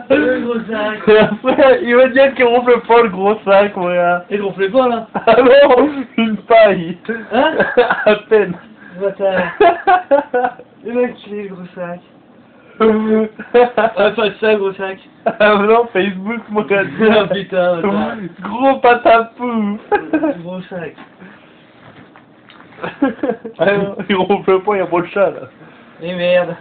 Le gros sac. Il va dire qu'il ronfle pas le gros sac, moi. Il gonflait pas là. Ah non, une paille. Hein? À peine. Bâtard. Le mec il est le gros sac. Ah Ah pas ça gros sac. non, Facebook, moi. Ah putain, bâtard. Gros patapou. Gros sac. Ah non, il ronfle pas, il y a pas le chat là. Et merde.